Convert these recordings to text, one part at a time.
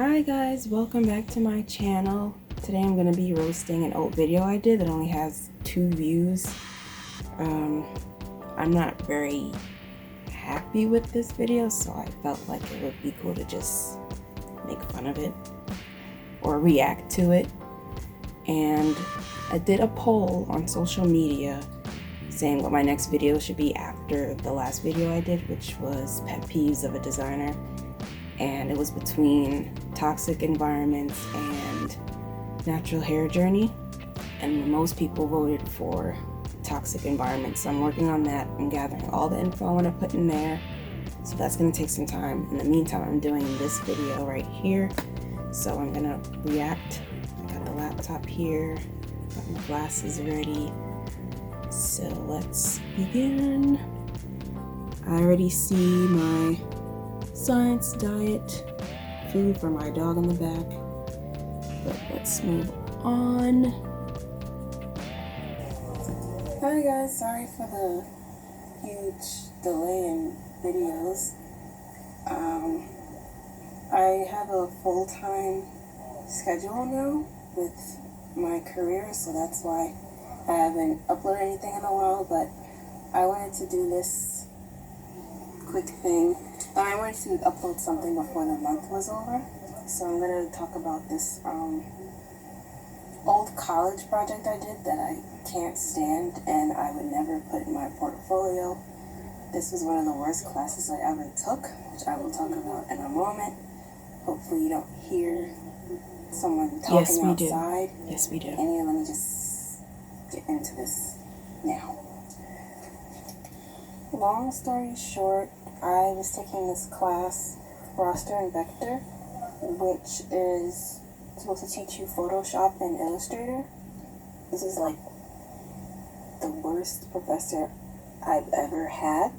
Hi guys, welcome back to my channel. Today I'm going to be roasting an old video I did that only has 2 views. I'm not very happy with this video, so I felt like it would be cool to just make fun of it or react to it. And I did a poll on social media saying what my next video should be after the last video I did, which was pet peeves of a designer. And it was between toxic environments and natural hair journey, and most people voted for toxic environments. So I'm working on that. I'm gathering all the info I want to put in there, so that's going to take some time. In the meantime, I'm doing this video right here, so I'm going to react. I got the laptop here, got my glasses ready, so let's begin. I already see my science diet food for my dog in the back, but let's move on. Hi guys, sorry for the huge delay in videos. I have a full-time schedule now with my career, so that's why I haven't uploaded anything in a while, but I wanted to do this quick thing. I wanted to upload something before the month was over, so I'm going to talk about this old college project I did that I can't stand and I would never put in my portfolio. This was one of the worst classes I ever took, which I will talk about in a moment. Hopefully you don't hear someone talking outside. Yes, we do. Anyway, let me just get into this now. Long story short, I was taking this class, Roster and Vector, which is supposed to teach you Photoshop and Illustrator. This is like the worst professor I've ever had,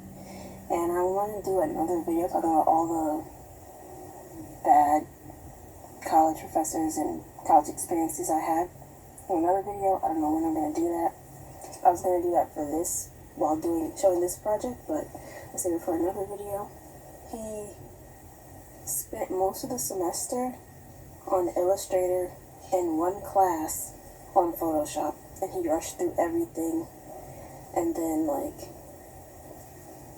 and I want to do another video talking about all the bad college professors and college experiences I had. In another video, I don't know when I'm going to do that. I was going to do that for this while showing this project, but I'll save it for another video. He spent most of the semester on Illustrator and one class on Photoshop, and he rushed through everything. And then,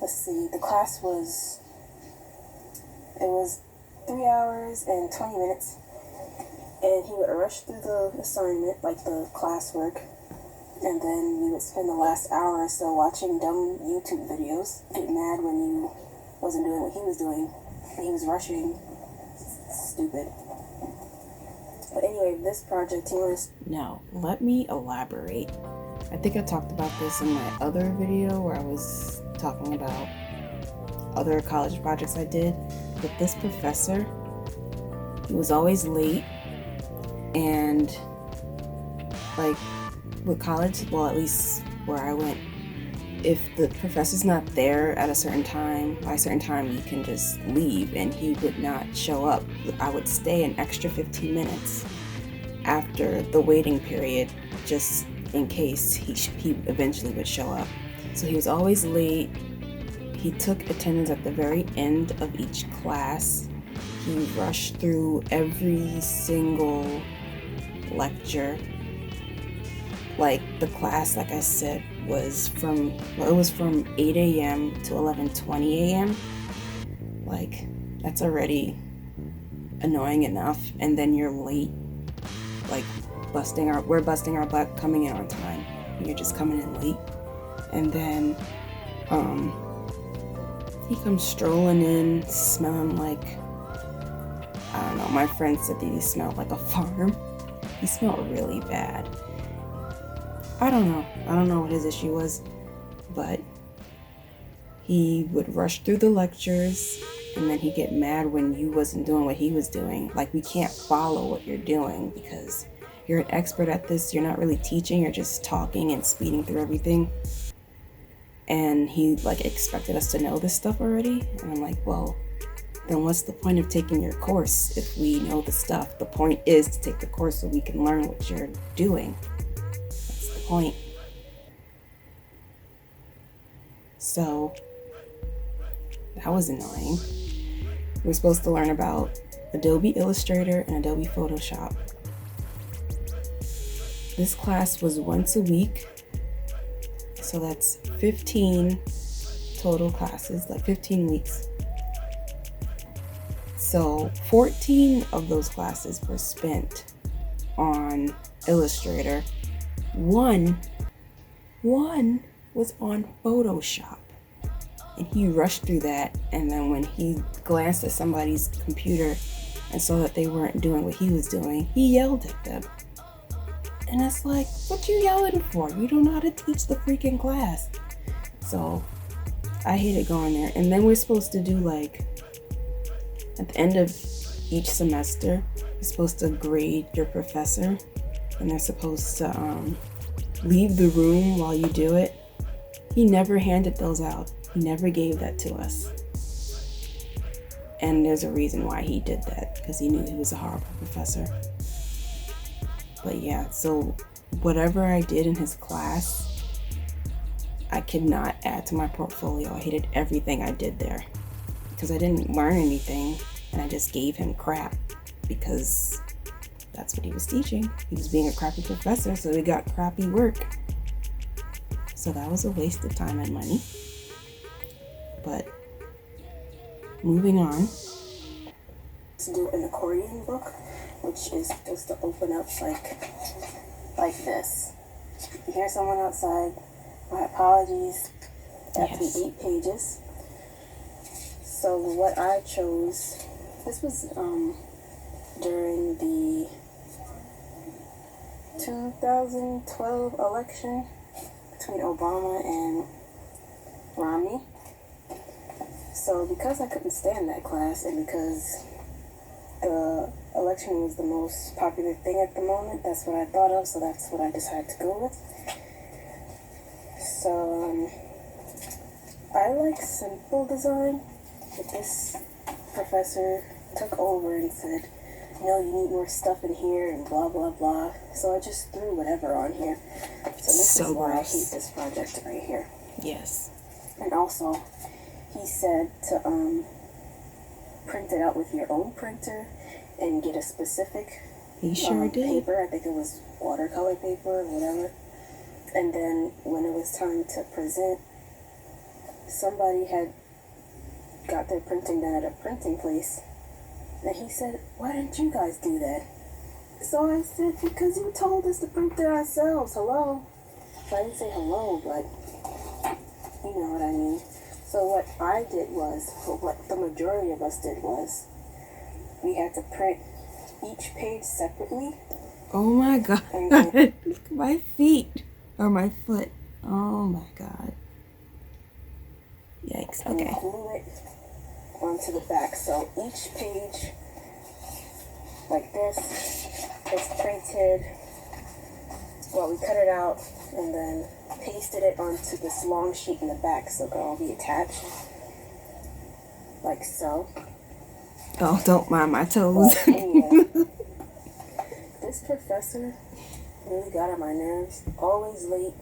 let's see, the class was 3 hours and 20 minutes, and he would rush through the assignment, like the classwork, and then we would spend the last hour or so watching dumb YouTube videos, get mad when you wasn't doing what he was doing, and he was rushing. Stupid. But anyway, this project, he was... Now, let me elaborate. I think I talked about this in my other video where I was talking about other college projects I did. But this professor, he was always late, and with college, well, at least where I went, if the professor's not there at a certain time, by a certain time you can just leave, and he would not show up. I would stay an extra 15 minutes after the waiting period just in case he eventually would show up. So he was always late. He took attendance at the very end of each class. He rushed through every single lecture. The class, like I said, was from 8 a.m. to 11:20 a.m. That's already annoying enough, and then you're late, we're busting our butt coming in on time. You're just coming in late. And then he comes strolling in smelling like, I don't know, my friend said that he smelled like a farm. He smelled really bad. I don't know what his issue was, but he would rush through the lectures, and then he'd get mad when you wasn't doing what he was doing. We can't follow what you're doing because you're an expert at this. You're not really teaching, you're just talking and speeding through everything. And he expected us to know this stuff already, and I'm like, well, then what's the point of taking your course if we know the stuff? The point is to take the course so we can learn what you're doing. Point. So that was annoying. We were supposed to learn about Adobe Illustrator and Adobe Photoshop. This class was once a week, so that's 15 total classes, like 15 weeks. So 14 of those classes were spent on Illustrator. One was on Photoshop. And he rushed through that, and then when he glanced at somebody's computer and saw that they weren't doing what he was doing, he yelled at them. And it's like, what you yelling for? You don't know how to teach the freaking class. So I hated going there. And then we're supposed to do, like, at the end of each semester, you're supposed to grade your professor, and they're supposed to leave the room while you do it. He never handed those out. He never gave that to us. And there's a reason why he did that, because he knew he was a horrible professor. But yeah, so whatever I did in his class, I could not add to my portfolio. I hated everything I did there because I didn't learn anything, and I just gave him crap because that's what he was teaching. He was being a crappy professor, so he got crappy work. So that was a waste of time and money. But moving on. To do an accordion book, which is supposed to open up like this. You hear someone outside. My apologies. That yes. 8 pages. So what I chose, this was during the 2012 election between Obama and Romney. So because I couldn't stand that class, and because the election was the most popular thing at the moment, that's what I thought of, so that's what I decided to go with. So I like simple design, but this professor took over and said, no, you need more stuff in here and blah blah blah. So I just threw whatever on here. So this is why I hate this project right here. Yes. And also, he said to print it out with your own printer and get a specific paper. I think it was watercolor paper or whatever. And then when it was time to present, somebody had got their printing done at a printing place. And he said, why didn't you guys do that? So I said, because you told us to print it ourselves. Hello? So I didn't say hello, but you know what I mean. So what I did was, or what the majority of us did was, we had to print each page separately. Oh my God. Look at my feet. Or my foot. Oh my God. Yikes. Okay. And glue it onto the back. So each page, like this, is printed. Well, we cut it out and then pasted it onto this long sheet in the back so it could all be attached. Like so. Oh, don't mind my toes. But anyway, this professor really got on my nerves. Always late.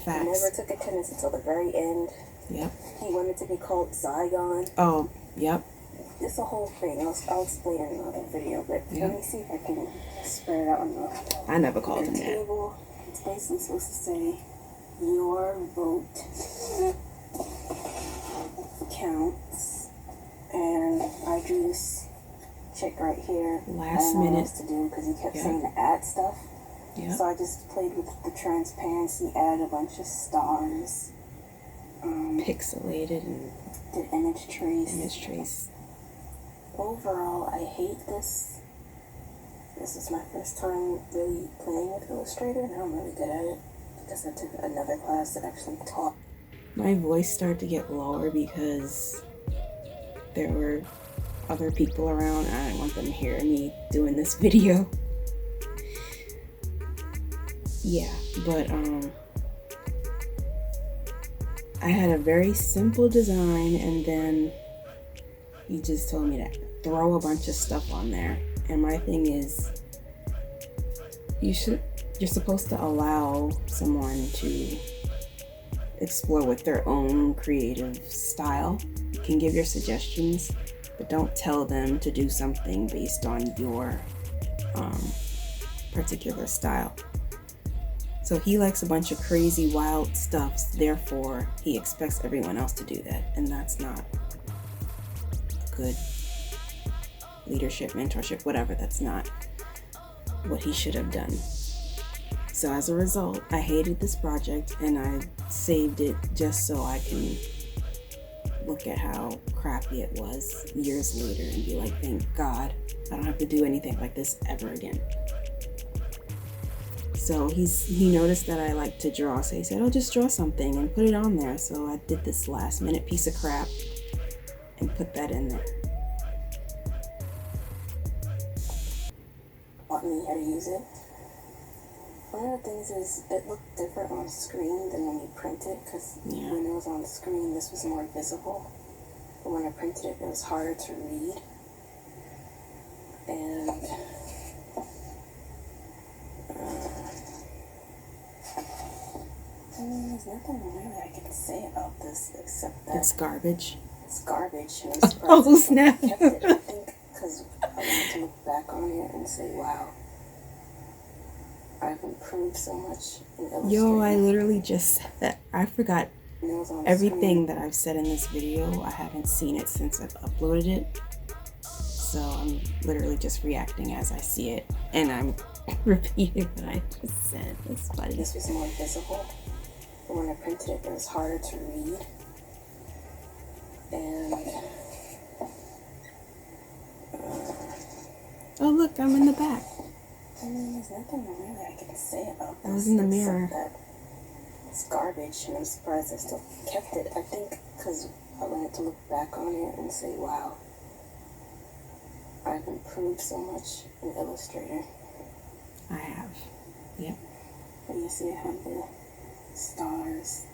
Facts. He never took attendance until the very end. Yep. He wanted to be called Zygon. Oh, yep. It's a whole thing. I'll explain it in another video, but let me see if I can spread it out on the I never called him table. that. It's basically supposed to say, your vote counts. And I drew this chick right here. Last minute. I don't know what else to do because he kept saying to add stuff. Yep. So I just played with the transparency, added a bunch of stars. Pixelated and did image trace. Overall, I hate this. This is my first time really playing with Illustrator, and I'm really good at it because I took another class that actually taught. My voice started to get lower because there were other people around. I didn't want them to hear me doing this video. Yeah, but I had a very simple design, and then he just told me to throw a bunch of stuff on there. And my thing is, you're supposed to allow someone to explore with their own creative style. You can give your suggestions, but don't tell them to do something based on your particular style. So he likes a bunch of crazy, wild stuff, therefore he expects everyone else to do that, and that's not a good leadership, mentorship, whatever. That's not what he should have done. So as a result, I hated this project, and I saved it just so I can look at how crappy it was years later and be like, thank God I don't have to do anything like this ever again. So he noticed that I like to draw, so he said, oh, just draw something and put it on there. So I did this last minute piece of crap and put that in there. Taught me how to use it. One of the things is it looked different on screen than when you print it, because when it was on the screen, this was more visible. But when I printed it, it was harder to read. And there's nothing really I can say about this except that it's garbage. It's garbage. And I'm surprised Oh, snap. I kept it. I think because I wanted to look back on it and say, wow, I've improved so much in Illustrator. Yo, I literally just said that. I forgot everything that I've said in this video. I haven't seen it since I've uploaded it. So I'm literally just reacting as I see it. And I'm repeating what I just said. It's funny. This was more visible. But when I printed it, it was harder to read. And oh, look, I'm in the back. There's nothing really I can say about this. I was in the mirror. That it's garbage, and I'm surprised I still kept it. I think because I wanted to look back on it and say, wow, I've improved so much in Illustrator. I have. Yep. And you see I have the stars,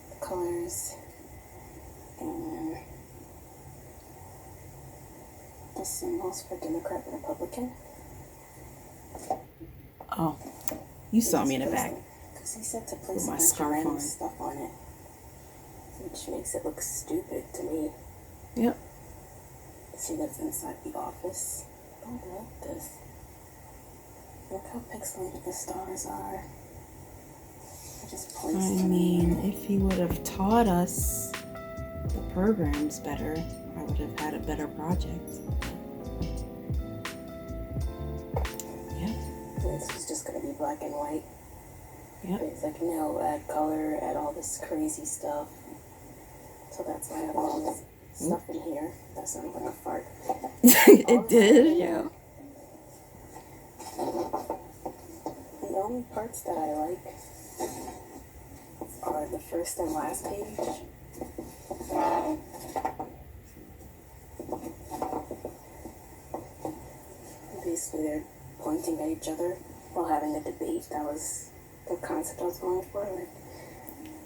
the colors, and the symbols for Democrat and Republican. Oh, you saw me in the back. Because he said to place with my a bunch of scarf random on. stuff on it, which makes it look stupid to me. Yep. See, that's inside the office. I don't like this. Look how pixelated the stars are. I just placed them. If he would have taught us the programs better, I would have had a better project. Yeah. This is just going to be black and white. Yep. But it's like, no, add color, add all this crazy stuff. So that's why I have all this stuff in here. That sounded like a fart. It did, yeah. The only parts that I like are the first and last page. Basically, they're pointing at each other while having a debate. That was the concept I was going for. Like,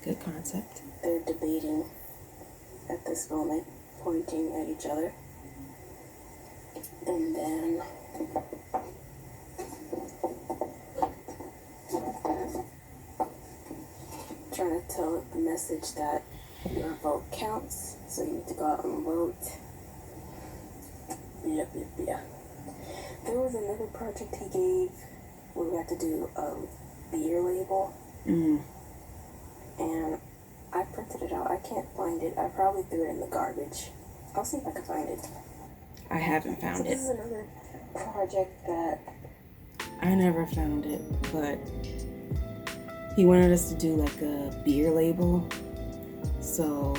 good concept. they're debating at this moment, pointing at each other. And then trying to tell it the message that your vote counts, so you need to go out and vote. Yeah. There was another project he gave where we had to do a beer label. And I printed it out. I can't find it. I probably threw it in the garbage. I'll see if I can find it. I haven't found it. This is another project that I never found it, but he wanted us to do like a beer label. So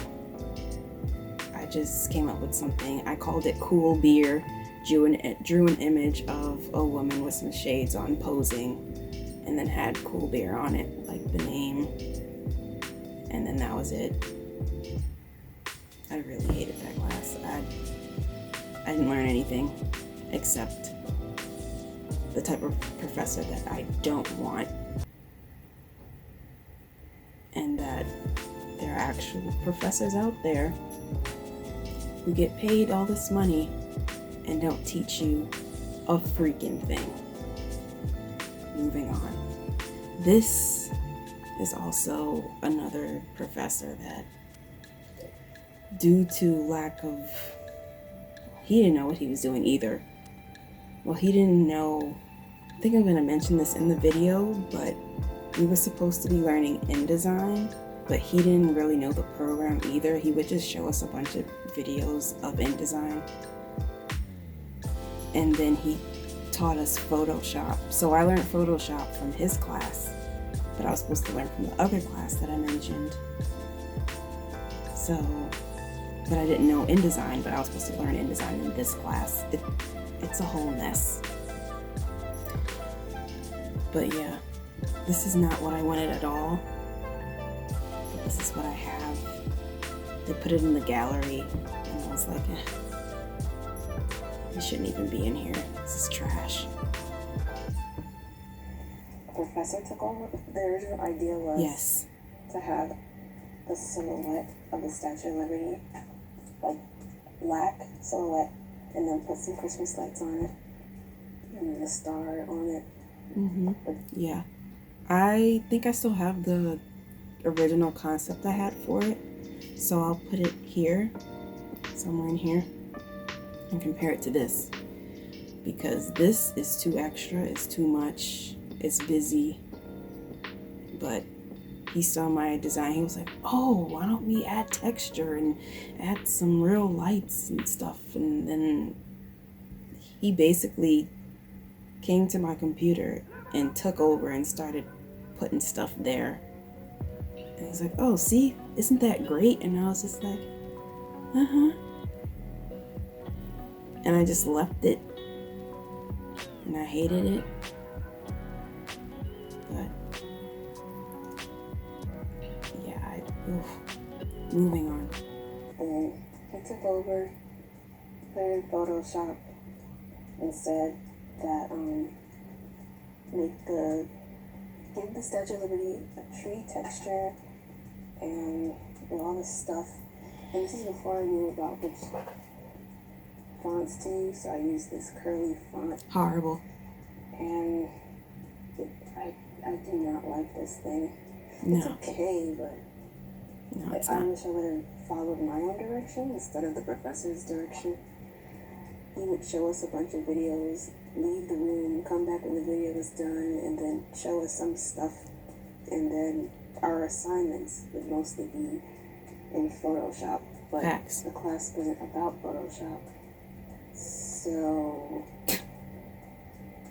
I just came up with something. I called it Cool Beer. Drew an image of a woman with some shades on posing, and then had Cool Beer on it, like the name. And then that was it. I really hated that class. I didn't learn anything except the type of professor that I don't want, and that there are actual professors out there who get paid all this money and don't teach you a freaking thing. Moving on. This is also another professor that, due to lack of he didn't know what he was doing either. Well, he didn't know, I think I'm going to mention this in the video, but we were supposed to be learning InDesign, but he didn't really know the program either. He would just show us a bunch of videos of InDesign. And then he taught us Photoshop. So I learned Photoshop from his class, but I was supposed to learn from the other class that I mentioned. So, but I didn't know InDesign, but I was supposed to learn InDesign in this class. It's a whole mess. But yeah, this is not what I wanted at all. But this is what I have. They put it in the gallery, and I was like, it shouldn't even be in here. This is trash. The professor took over. The original idea was yes, to have the silhouette of the Statue of Liberty, like black silhouette, and then put some Christmas lights on it, and the star on it. Yeah. I think I still have the original concept I had for it, so I'll put it here, somewhere in here, and compare it to this, because this is too extra, it's too much, it's busy. But he saw my design, he was like, oh, why don't we add texture and add some real lights and stuff. And then he basically came to my computer and took over and started putting stuff there. And he's like, oh, see, isn't that great? And I was just like, and I just left it, and I hated it. But yeah, moving on. And he took over, put in Photoshop, and said that give the Statue of Liberty a tree texture and all this stuff. And this is before I knew about which fonts to use, so I used this curly font. Horrible. And I do not like this thing. No. It's okay, but no, it's I not. wish I would have followed my own direction instead of the professor's direction. He would show us a bunch of videos, leave the room, come back when the video was done, and then show us some stuff. And then our assignments would mostly be in Photoshop. But Facts. the class wasn't about Photoshop. So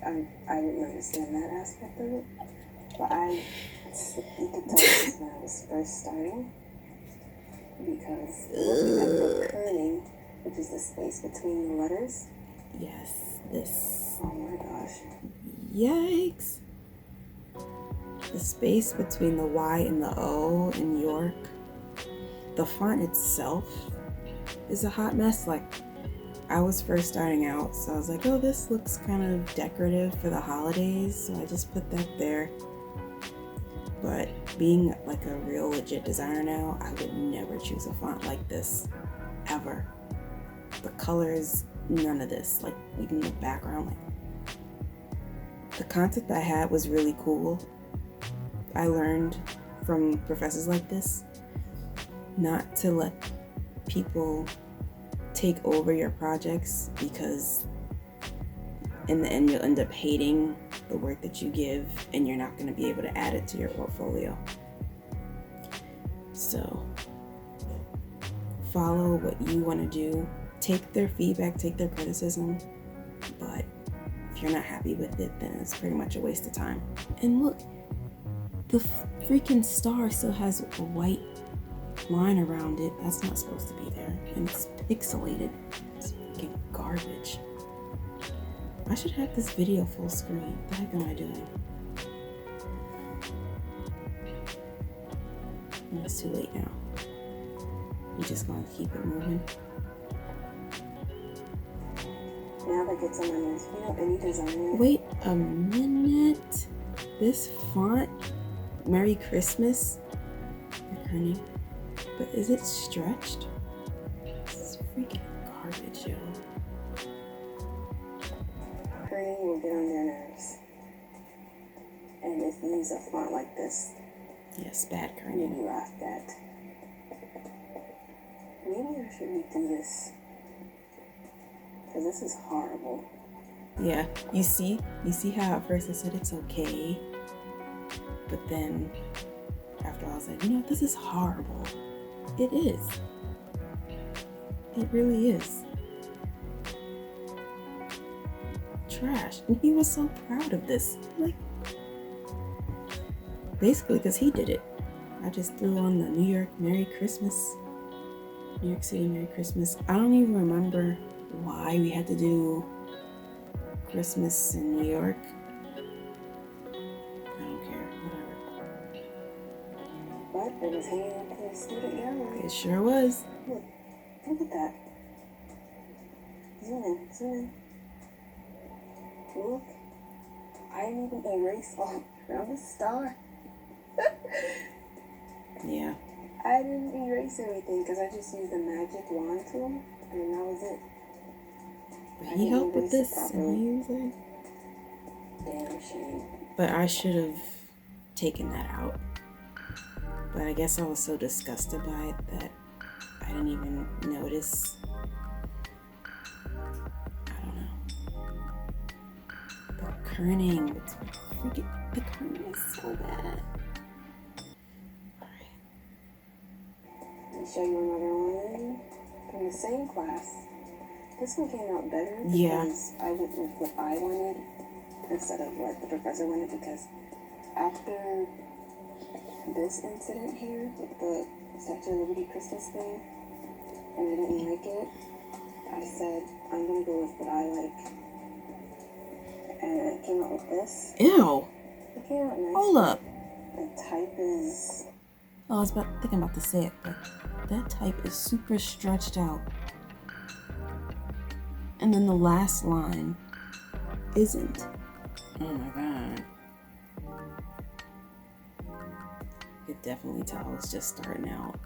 I didn't understand that aspect of it. But you could tell this is when I was first starting. Because looking at the kerning, which is the space between the letters. Yes, this. Oh my gosh. Yikes. The space between the Y and the O in York. The font itself is a hot mess. Like, I was first starting out, so I was like, oh, this looks kind of decorative for the holidays, so I just put that there. But being like a real legit designer now, I would never choose a font like this, ever. The colors, none of this. Like, even the background, like, the concept I had was really cool. I learned from professors like this not to let people take over your projects, because in the end you'll end up hating the work that you give and you're not going to be able to add it to your portfolio. So follow what you want to do. Take their feedback, take their criticism, but if you're not happy with it, then it's pretty much a waste of time. And look, the freaking star still has a white line around it. That's not supposed to be there, and it's pixelated. It's freaking garbage. I should have this video full screen. What the heck am I doing? It's too late now. I'm just gonna keep it moving. Now that gets on my nerves. You know, any designer. Wait a minute. This font, Merry Christmas. Kerning. But is it stretched? This is freaking garbage, yo. Kerning will get on their nerves. And if you use a font like this, yes, bad you'll kerning. be laughed at. Maybe I should redo this. Because this is horrible. Yeah, you see how at first I said it's okay, but then after I was like, this is horrible. It is. It really is. Trash. And he was so proud of this. Like, basically because he did it. I just threw on the New York Merry Christmas. New York City Merry Christmas. I don't even remember why we had to do Christmas in New York. I don't care. Whatever. But it was hanging up in the student gallery. It sure was. Look at that. Zoom in. Look. I didn't even erase all around the star. Yeah. I didn't erase everything because I just used the magic wand tool and that was it. But he helped with this and he was like, damn shame. But I should have taken that out. But I guess I was so disgusted by it that I didn't even notice. I don't know. The kerning. The kerning is so bad. Let me show you another one from the same class. This one came out better because I went with what I wanted instead of what the professor wanted, because after this incident here with the Statue of Liberty Christmas thing, and I didn't like it, I said, I'm going to go with what I like. And it came out with this. Ew. It came out nice. Hold up. The type is... Oh, I was thinking about to say it, but that type is super stretched out. And then the last line isn't. Oh my god. You could definitely tell it's just starting out.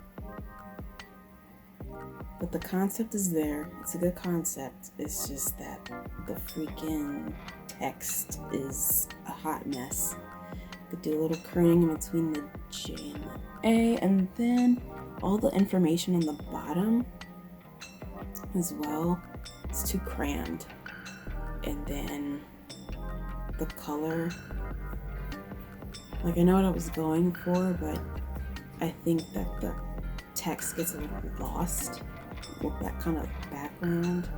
But the concept is there. It's a good concept. It's just that the freaking text is a hot mess. Could do a little kerning in between the J and the A, and then all the information on the bottom as well. It's too crammed. And then the color, like I know what I was going for, but I think that the text gets a little lost with that kind of background.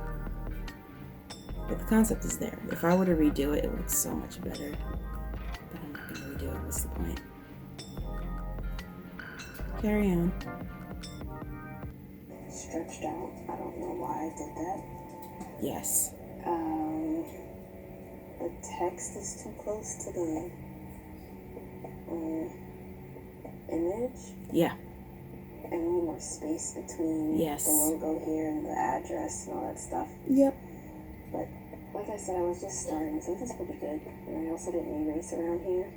But the concept is there. If I were to redo it, it would look so much better. But I'm not going to redo it. What's the point? Carry on. Stretched out. I don't know why I did that. Yes. The text is too close to the image. Yeah. And we need more space between the logo here and the address and all that stuff. Yep. But like I said, I was just starting, so this is pretty good. And I also didn't erase around here.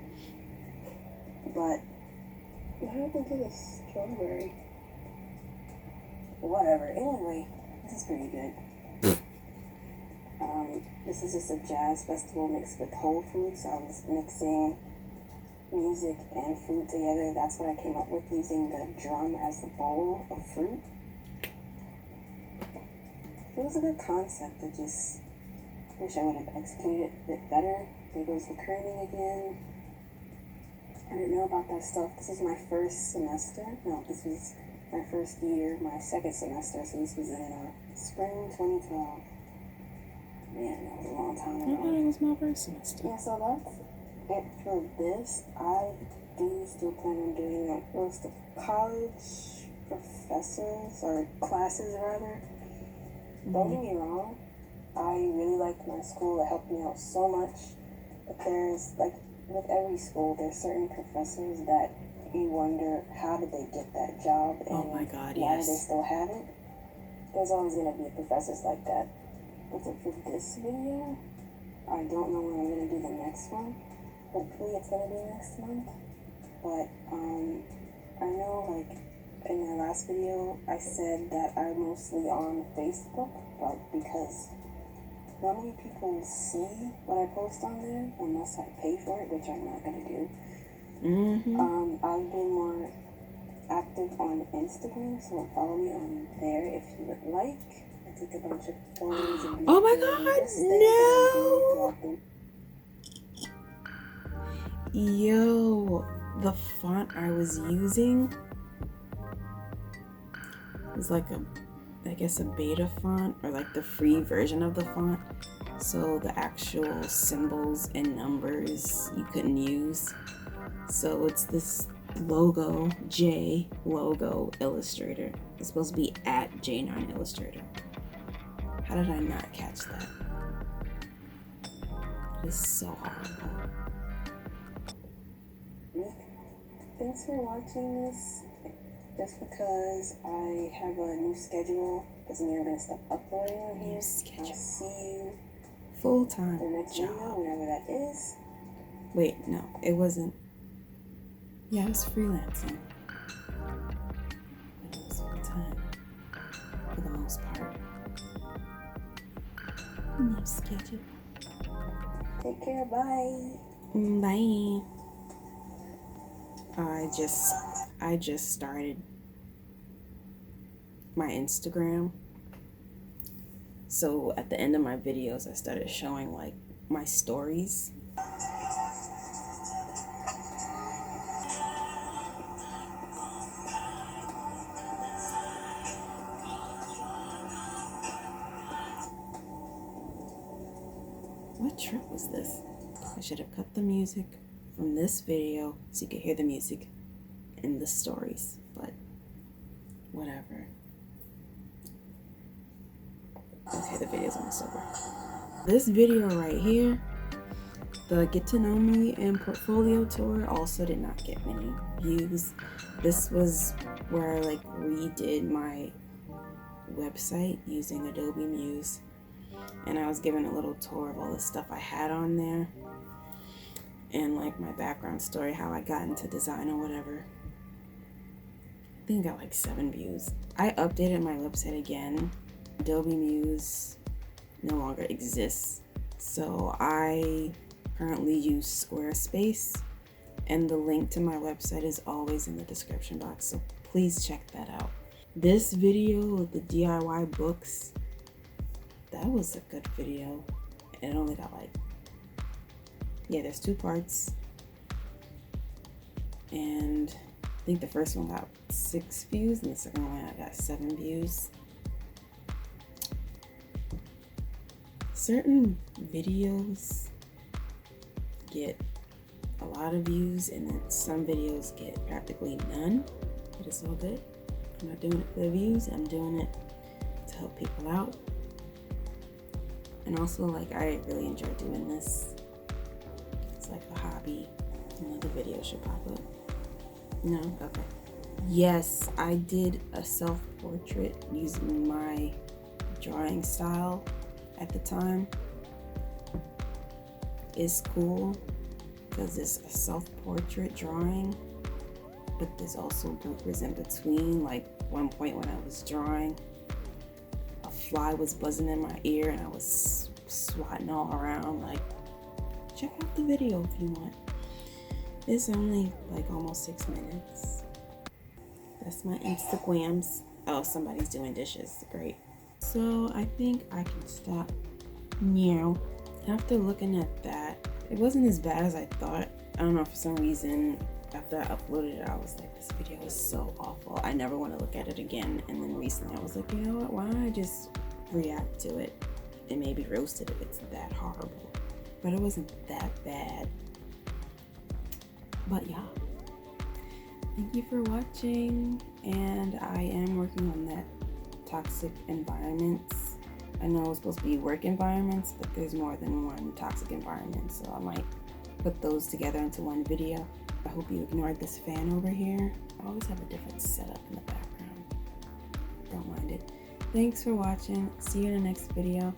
But what happened to the strawberry? Whatever. Anyway, this is pretty good. This is just a jazz festival mixed with whole food, so I was mixing music and food together. That's what I came up with, using the drum as the bowl of fruit. It was a good concept. I just wish I would have executed it a bit better. There goes the kerning again. I didn't know about that stuff. This is my first semester. No, this was my first year, my second semester. So this was in spring 2012. Man, that was a long time ago. I thought it was my first semester. Yeah, so that's it for this. I do still plan on doing like most of college professors, or classes rather. Don't get me wrong, I really liked my school. It helped me out so much. But there's, like, with every school, there's certain professors that you wonder, how did they get that job? And oh my God, why yes. do they still have it? There's always going to be professors like that. But for this video, I don't know when I'm going to do the next one. Hopefully it's going to be next month. But I know, like, in my last video, I said that I'm mostly on Facebook, but because not many people see what I post on there unless I pay for it, which I'm not going to do. I've been more active on Instagram, so follow me on there if you would like. It's take a bunch of photos and oh my god, no! Yo, the font I was using was like I guess a beta font, or like the free version of the font. So the actual symbols and numbers you couldn't use. So it's this logo, J logo Illustrator. It's supposed to be at j9illustrator. How did I not catch that? It's so horrible. Thanks for watching this. Just because I have a new schedule doesn't mean I'm going to stop uploading on here. I'll see you full-time the next job. video, whenever that is. Wait, no, it wasn't. Yeah, I was freelancing. But it was full-time for the most part. No schedule. Take care, bye. Bye. I just started my Instagram. So at the end of my videos, I started showing like my stories. What trip was this? I should have cut the music from this video so you could hear the music in the stories, but whatever. Okay, the video's almost over. This video right here, the Get to Know Me and Portfolio Tour, also did not get many views. This was where I like redid my website using Adobe Muse, and I was given a little tour of all the stuff I had on there and like my background story, how I got into design or whatever. I think I got like 7 views. I updated my website again. Adobe Muse no longer exists, so I currently use Squarespace, and the link to my website is always in the description box, so please check that out. This video of the DIY books, that was a good video. It only got like, yeah, there's 2 parts, and I think the first one got 6 views and the second one I got 7 views. Certain videos get a lot of views and then some videos get practically none, but it's all good. I'm not doing it for the views, I'm doing it to help people out. And also, like, I really enjoy doing this. It's like a hobby. Another video should pop up. No? Okay. Yes, I did a self-portrait using my drawing style at the time. It's cool because it's a self-portrait drawing, but there's also bloopers in between. Like one point when I was drawing, a fly was buzzing in my ear and I was swatting all around. Like, check out the video if you want. It's only like almost 6 minutes. That's my Instagrams. Oh, somebody's doing dishes. Great. So I think I can stop now. After looking at that, it wasn't as bad as I thought. I don't know, for some reason, after I uploaded it, I was like, this video is so awful. I never want to look at it again. And then recently I was like, you know what? Why don't I just react to it and maybe roast it if it's that horrible? But it wasn't that bad. But yeah. Thank you for watching. And I am working on that toxic environments. I know it's supposed to be work environments, but there's more than one toxic environment, so I might put those together into one video. I hope you ignored this fan over here. I always have a different setup in the background. Don't mind it. Thanks for watching. See you in the next video.